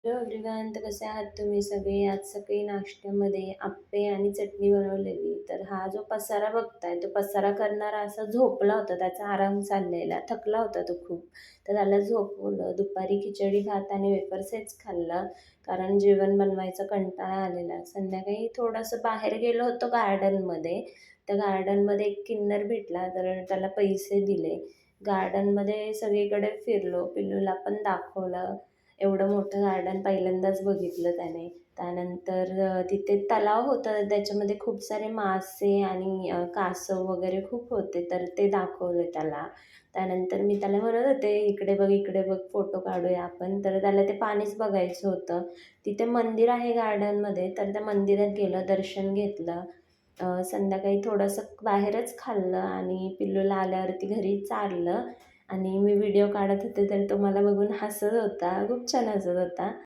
Hello everyone, तर कसे आहात तुम्ही सगळे? आज सकाळी नाश्त्यामध्ये आप्पे आणि चटणी बनवलेली. तर हा जो पसारा बघताय, तो पसारा करणारा असा झोपला होता. त्याचा आराम चाललेला. थकला होता तो खूप. तर त्याला झोपवलं. दुपारी खिचडी भात आणि वेफर्स हेच खाल्लं. कारण जेवण बनवायचा कंटाळा आलेला. संध्याकाळी थोडंसं बाहेर गेलो होतो गार्डनमध्ये. त्या गार्डनमध्ये एक किन्नर भेटला, तर त्याला पैसे दिले. गार्डनमध्ये सगळीकडे फिरलो. पिल्लूला पण दाखवलं. एवढं मोठं गार्डन पहिल्यांदाच बघितलं त्याने. त्यानंतर तिथे तलाव होतं, त्याच्यामध्ये खूप सारे मासे आणि कासव वगैरे खूप होते, तर ते दाखवले त्याला. त्यानंतर मी त्याला म्हणत होते, "इकडे बघ, इकडे बघ, फोटो काढूया आपण." तर त्याला ते पाणीच बघायचं होतं. तिथे मंदिर आहे गार्डनमध्ये, तर त्या मंदिरात गेलं, दर्शन घेतलं. संध्याकाळी थोडंसं बाहेरच खाल्लं आणि पिल्लूला आल्यावरती घरी चारलं आणि मी व्हिडिओ काढत होते, तर तो मला बघून हसत होता. खूप छान हसत होता.